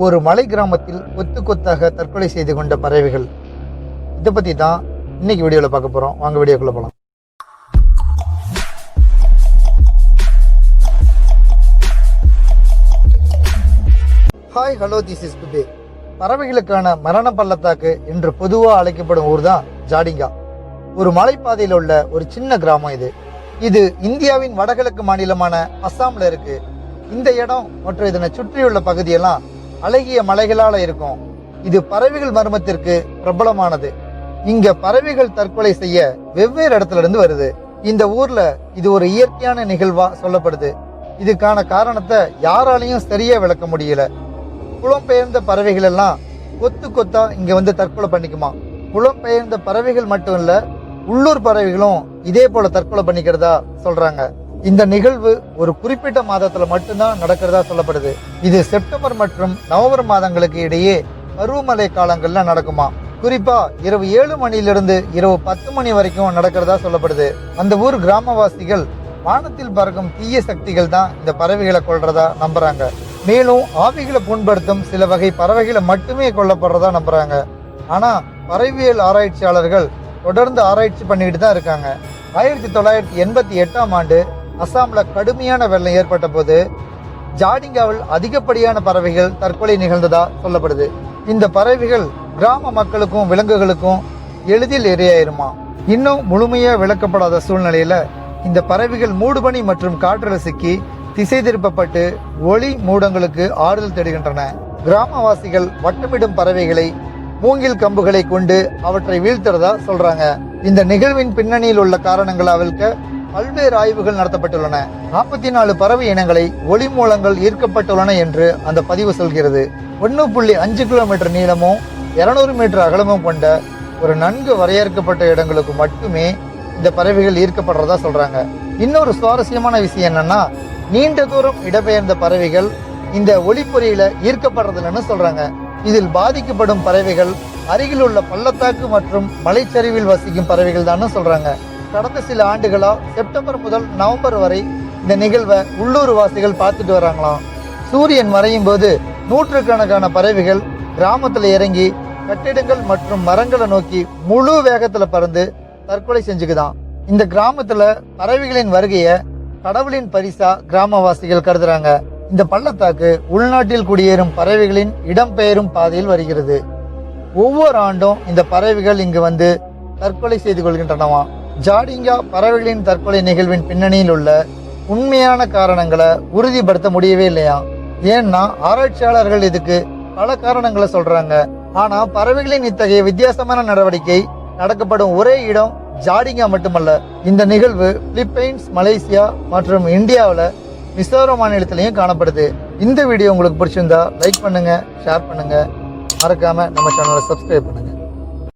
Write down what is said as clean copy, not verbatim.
ஒரு மலை கிராமத்தில் கொத்து கொத்தாக தற்கொலை செய்து கொண்ட பறவைகள். இதை பற்றி தான் இன்னைக்கு வீடியோவில் பார்க்க போகிறோம். வாங்க வீடியோக்குள்ளே போகலாம். ஹாய் ஹலோ, திஸ் இஸ் குபே. பறவைகளுக்கான மரண பள்ளத்தாக்கு என்று பொதுவாக அழைக்கப்படும் ஊர் தான் ஜாடிங்கா. ஒரு மலைப்பாதையில் உள்ள ஒரு சின்ன கிராமம் இது இந்தியாவின் வடகிழக்கு மாநிலமான அஸ்ஸாமில் இருக்கு. இந்த இடம் மற்றும் இதனை சுற்றியுள்ள பகுதியெல்லாம் அழகிய மலைகளால் இருக்கும். இது பறவைகள் மர்மத்திற்கு பிரபலமானது. இங்க பறவைகள் தற்கொலை செய்ய வெவ்வேறு இடத்துல இருந்து வருது. இந்த ஊர்ல இது ஒரு இயற்கையான நிகழ்வா சொல்லப்படுது. இதுக்கான காரணத்தை யாராலையும் சரியா விளக்க முடியல. புலம்பெயர்ந்த பறவைகள் எல்லாம் கொத்து கொத்தா இங்க வந்து தற்கொலை பண்ணிக்குமா. புலம்பெயர்ந்த பறவைகள் மட்டும் இல்ல, உள்ளூர் பறவைகளும் இதே போல தற்கொலை பண்ணிக்கிறதா சொல்றாங்க. இந்த நிகழ்வு ஒரு குறிப்பிட்ட மாதத்துல மட்டும்தான் நடக்கிறதா சொல்லப்படுது. இது செப்டம்பர் மற்றும் நவம்பர் மாதங்களுக்கு இடையே பருவமழை காலங்கள்ல நடக்குமா. குறிப்பா இரவு 7 மணிலிருந்து இரவு 10 மணி வரைக்கும் நடக்கிறதா சொல்லப்படுது. அந்த ஊர் கிராமவாசிகள் வானத்தில் பறக்கும் தீய சக்திகள் தான் இந்த பறவைகளை கொல்றதா நம்புறாங்க. மேலும் ஆவிகளை புண்படுத்தும் சில வகை பறவைகளை மட்டுமே கொல்லப்படுறதா நம்புறாங்க. ஆனா பறவையியல் ஆராய்ச்சியாளர்கள் தொடர்ந்து ஆராய்ச்சி பண்ணிக்கிட்டு தான் இருக்காங்க. 1988ஆம் ஆண்டு அஸ்ஸாம்ல கடுமையான வெள்ளம் ஏற்பட்ட போது ஜாடிங்காவில் அதிகப்படியான பறவைகள் தற்கொலை நிகழ்ந்ததா சொல்லப்படுது. இந்த பறவைகள் கிராம மக்களுக்கும் விலங்குகளுக்கும் எளிதில் இரையாயிருமா. இன்னும் முழுமையா விளக்கப்படாத சூழ்நிலையில இந்த பறவைகள் மூடுபனி மற்றும் காற்றுல சிக்கி திசை திருப்பப்பட்டு ஒளி மூடங்களுக்கு ஆறுதல் தேடுகின்றன. கிராமவாசிகள் வட்டமிடும் பறவைகளை மூங்கில் கம்புகளை கொண்டு அவற்றை வீழ்த்துறதா சொல்றாங்க. இந்த நிகழ்வின் பின்னணியில் உள்ள காரணங்கள் அவளுக்கு பல்வேறு ஆய்வுகள் நடத்தப்பட்டுள்ளன. 44 பறவை இனங்களை ஒளி மூலங்கள் ஈர்க்கப்பட்டுள்ளன என்று அந்த பதிவு சொல்கிறது. 1.5 கிலோமீட்டர் நீளமும் 200 மீட்டர் அகலமும் கொண்ட ஒரு நன்கு வரையறுக்கப்பட்ட இடங்களுக்கு மட்டுமே இந்த பறவைகள் ஈர்க்கப்படுறதா சொல்றாங்க. இன்னொரு சுவாரஸ்யமான விஷயம் என்னன்னா, நீண்ட தூரம் இடம்பெயர்ந்த பறவைகள் இந்த ஒளிப்பொறியில ஈர்க்கப்படுறதுன்னு சொல்றாங்க. இதில் பாதிக்கப்படும் பறவைகள் அருகில் உள்ள பள்ளத்தாக்கு மற்றும் மலைச்சரிவில் வசிக்கும் பறவைகள் தான் சொல்றாங்க. கடந்த சில ஆண்டுகளா செப்டம்பர் முதல் நவம்பர் வரை இந்த நிகழ்வை உள்ளூர் வாசிகள் பார்த்துட்டு வராங்களாம். சூரியன் மறையும் போது நூற்றுக்கணக்கான பறவைகள் கிராமத்துல இறங்கி கட்டிடங்கள் மற்றும் மரங்களை நோக்கி முழு வேகத்துல பறந்து தற்கொலை செஞ்சுக்குதான். இந்த கிராமத்துல பறவைகளின் வருகைய கடவுளின் பரிசா கிராமவாசிகள் கருதுறாங்க. இந்த பள்ளத்தாக்கு உள்நாட்டில் குடியேறும் பறவைகளின் இடம்பெயரும் பாதையில் வருகிறது. ஒவ்வொரு ஆண்டும் இந்த பறவைகள் இங்கு வந்து தற்கொலை செய்து கொள்கின்றனவா. ஜாடிங்கா பறவைகளின் தற்கொலை நிகழ்வின் பின்னணியில் உள்ள உண்மையான காரணங்களை உறுதிப்படுத்த முடியவே இல்லையா. ஏன்னா ஆராய்ச்சியாளர்கள் இதுக்கு பல காரணங்களை சொல்றாங்க. ஆனா பறவைகளின் இத்தகைய வித்தியாசமான நடவடிக்கை நடக்கப்படும் ஒரே இடம் ஜாடிங்கா மட்டுமல்ல. இந்த நிகழ்வு பிலிப்பைன்ஸ், மலேசியா மற்றும் இந்தியாவில் மிசோரம் மாநிலத்திலையும் காணப்படுது. இந்த வீடியோ உங்களுக்கு பிடிச்சிருந்தா லைக் பண்ணுங்க, ஷேர் பண்ணுங்க, மறக்காம நம்ம சேனலை சப்ஸ்கிரைப் பண்ணுங்க.